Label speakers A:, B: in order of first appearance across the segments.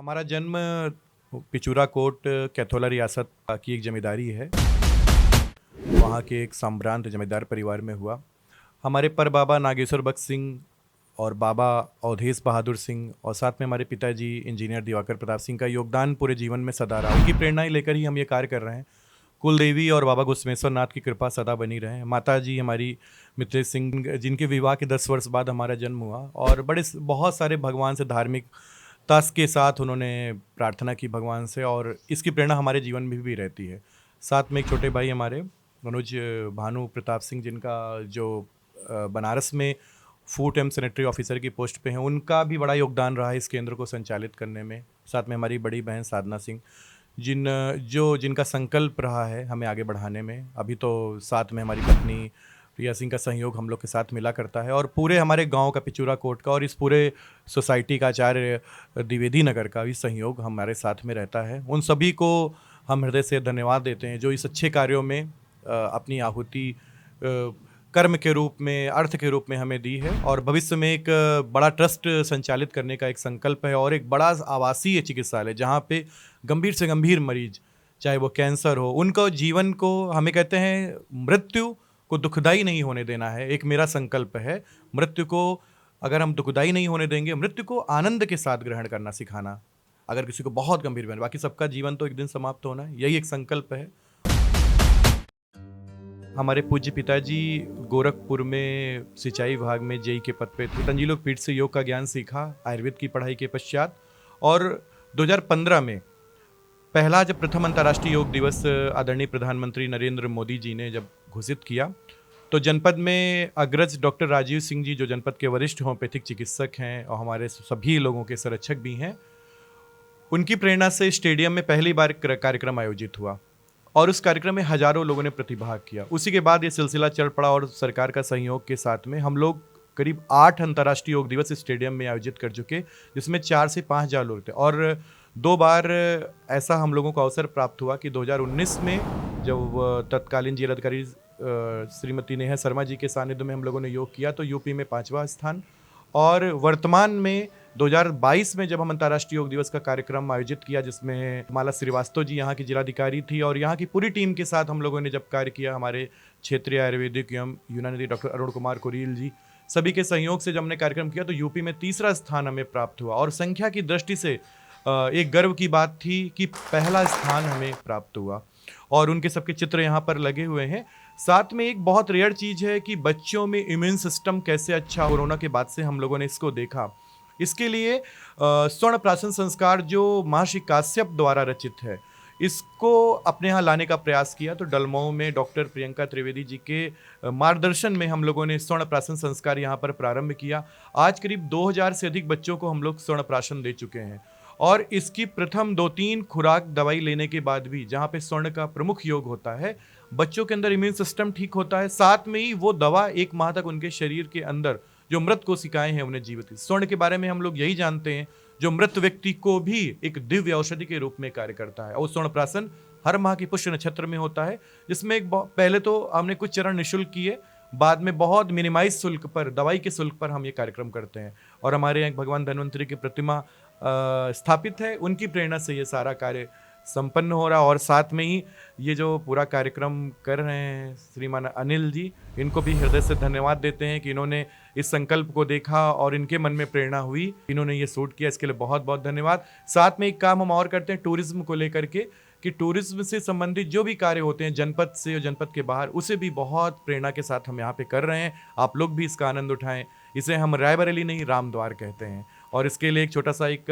A: हमारा जन्म पिचूरा कोट कैथोला रियासत की एक जमींदारी है। वहाँ के एक संभ्रांत जमींदार परिवार में हुआ। हमारे परबाबा नागेश्वर बख्श सिंह और बाबा अवधेश बहादुर सिंह और साथ में हमारे पिताजी इंजीनियर दिवाकर प्रताप सिंह का योगदान पूरे जीवन में सदा रहा। उनकी प्रेरणा ही लेकर ही हम ये कार्य कर रहे हैं। कुल देवी और बाबा घुसमेश्वर नाथ की कृपा सदा बनी रहे। माता जी हमारी मित्रेश सिंह, जिनके विवाह के 10 वर्ष बाद हमारा जन्म हुआ, और बहुत सारे भगवान से धार्मिक तस के साथ उन्होंने प्रार्थना की भगवान से, और इसकी प्रेरणा हमारे जीवन में भी रहती है। साथ में एक छोटे भाई हमारे मनोज भानु प्रताप सिंह, जिनका जो बनारस में फूड एंड सैनिटरी ऑफिसर की पोस्ट पे हैं, उनका भी बड़ा योगदान रहा है इस केंद्र को संचालित करने में। साथ में हमारी बड़ी बहन साधना सिंह, जिनका संकल्प रहा है हमें आगे बढ़ाने में। अभी तो साथ में हमारी पत्नी प्रिया सिंह का सहयोग हम लोग के साथ मिला करता है, और पूरे हमारे गांव का, पिचूरा कोट का, और इस पूरे सोसाइटी का, आचार्य द्विवेदी नगर का भी सहयोग हमारे साथ में रहता है। उन सभी को हम हृदय से धन्यवाद देते हैं जो इस अच्छे कार्यों में अपनी आहुति कर्म के रूप में, अर्थ के रूप में हमें दी है। और भविष्य में एक बड़ा ट्रस्ट संचालित करने का एक संकल्प है, और एक बड़ा आवासीय चिकित्सालय जहाँ पे गंभीर से गंभीर मरीज, चाहे वो कैंसर हो, उनका जीवन को, हमें कहते हैं, मृत्यु को दुखदाई नहीं होने देना है। एक मेरा संकल्प है, मृत्यु को अगर हम दुखदाई नहीं होने देंगे, मृत्यु को आनंद के साथ ग्रहण करना सिखाना। अगर किसी को बहुत गंभीर बीमारी, बाकी सबका जीवन तो एक दिन समाप्त होना है, यही एक संकल्प है। हमारे पूज्य पिताजी गोरखपुर में सिंचाई विभाग में जेई के पद पे थे। पतंजलि योग पीठ से योग का ज्ञान सीखा आयुर्वेद की पढ़ाई के पश्चात, और 2015 में पहला जब प्रथम अंतर्राष्ट्रीय योग दिवस आदरणीय प्रधानमंत्री नरेंद्र मोदी जी ने जब घोषित किया, तो जनपद में अग्रज डॉक्टर राजीव सिंह जी, जो जनपद के वरिष्ठ होम्योपैथिक चिकित्सक हैं और हमारे सभी लोगों के संरक्षक भी हैं, उनकी प्रेरणा से स्टेडियम में पहली बार कार्यक्रम आयोजित हुआ, और उस कार्यक्रम में हजारों लोगों ने प्रतिभाग किया। उसी के बाद ये सिलसिला चल पड़ा, और सरकार का सहयोग के साथ में हम लोग करीब 8 अंतर्राष्ट्रीय योग दिवस स्टेडियम में आयोजित कर चुके, जिसमें 4 से 5 हज़ार लोग थे। और 2 बार ऐसा हम लोगों को अवसर प्राप्त हुआ कि 2019 में जब तत्कालीन जिलाधिकारी श्रीमती नेहा शर्मा जी के सानिध्य में हम लोगों ने योग किया, तो यूपी में 5वां स्थान, और वर्तमान में 2022 में जब हम अंतर्राष्ट्रीय योग दिवस का कार्यक्रम आयोजित किया, जिसमें माला श्रीवास्तव जी यहाँ की जिलाधिकारी थी, और यहाँ की पूरी टीम के साथ हम लोगों ने जब कार्य किया, हमारे क्षेत्रीय आयुर्वेदिक एवं यूनानी डॉक्टर अरुण कुमार कुरील जी, सभी के सहयोग से जब हमने कार्यक्रम किया, तो यूपी में 3रा स्थान हमें प्राप्त हुआ। और संख्या की दृष्टि से एक गर्व की बात थी कि पहला स्थान हमें प्राप्त हुआ, और उनके सबके चित्र यहाँ पर लगे हुए हैं। साथ में एक बहुत रेयर चीज़ है कि बच्चों में इम्यून सिस्टम कैसे अच्छा, कोरोना के बाद से हम लोगों ने इसको देखा। इसके लिए स्वर्ण प्राशन संस्कार जो महर्षि काश्यप द्वारा रचित है, इसको अपने यहाँ लाने का प्रयास किया। तो डलमऊ में डॉक्टर प्रियंका त्रिवेदी जी के मार्गदर्शन में हम लोगों ने स्वर्ण प्राशन संस्कार यहाँ पर प्रारंभ किया। आज करीब 2000 से अधिक बच्चों को हम लोग स्वर्ण प्राशन दे चुके हैं, और इसकी प्रथम 2-3 खुराक दवाई लेने के बाद भी, जहाँ पे स्वर्ण का प्रमुख योग होता है, बच्चों के अंदर इम्यून सिस्टम ठीक होता है। साथ में ही वो दवा 1 माह तक उनके शरीर के अंदर जो मृत कोशिकाएं हैं उन्हें जीवित। स्वर्ण के बारे में हम लोग यही जानते हैं, जो मृत व्यक्ति को भी एक दिव्य औषधि के रूप में कार्य करता है। और स्वर्ण प्राशन हर माह की पुष्य नक्षत्र में होता है, जिसमें पहले तो हमने कुछ चरण निःशुल्क किए, बाद में बहुत मिनिमाइज शुल्क पर, दवाई के शुल्क पर हम ये कार्यक्रम करते हैं। और हमारे यहाँ भगवान धन्वंतरी की प्रतिमा स्थापित है, उनकी प्रेरणा से ये सारा कार्य संपन्न हो रहा। और साथ में ही ये जो पूरा कार्यक्रम कर रहे हैं श्रीमान अनिल जी, इनको भी हृदय से धन्यवाद देते हैं कि इन्होंने इस संकल्प को देखा और इनके मन में प्रेरणा हुई, इन्होंने ये शूट किया, इसके लिए बहुत बहुत धन्यवाद। साथ में एक काम हम और करते हैं टूरिज्म को लेकर के, कि टूरिज्म से संबंधित जो भी कार्य होते हैं जनपद से और जनपद के बाहर, उसे भी बहुत प्रेरणा के साथ हम यहाँ पे कर रहे हैं। आप लोग भी इसका आनंद उठाएं। इसे हम रायबरेली नहीं, रामद्वार कहते हैं, और इसके लिए एक छोटा सा एक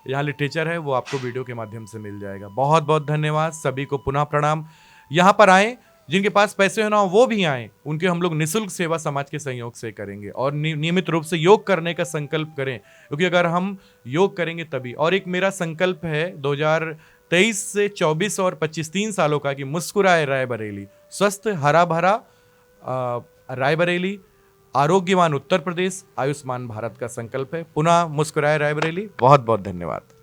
A: यहाँ लिटरेचर है, वो आपको वीडियो के माध्यम से मिल जाएगा। बहुत बहुत धन्यवाद, सभी को पुनः प्रणाम। यहाँ पर आएँ, जिनके पास पैसे हो ना हो वो भी आएँ, उनके हम लोग निःशुल्क सेवा समाज के सहयोग से करेंगे, और नियमित रूप से योग करने का संकल्प करें, क्योंकि अगर हम योग करेंगे तभी। और एक मेरा संकल्प है 2023 से 24 और 25 3 सालों का, कि मुस्कुराए रायबरेली, स्वस्थ हरा भरा रायबरेली, आरोग्यवान उत्तर प्रदेश, आयुष्मान भारत का संकल्प है। पुनः मुस्कुराए रायबरेली। बहुत बहुत धन्यवाद।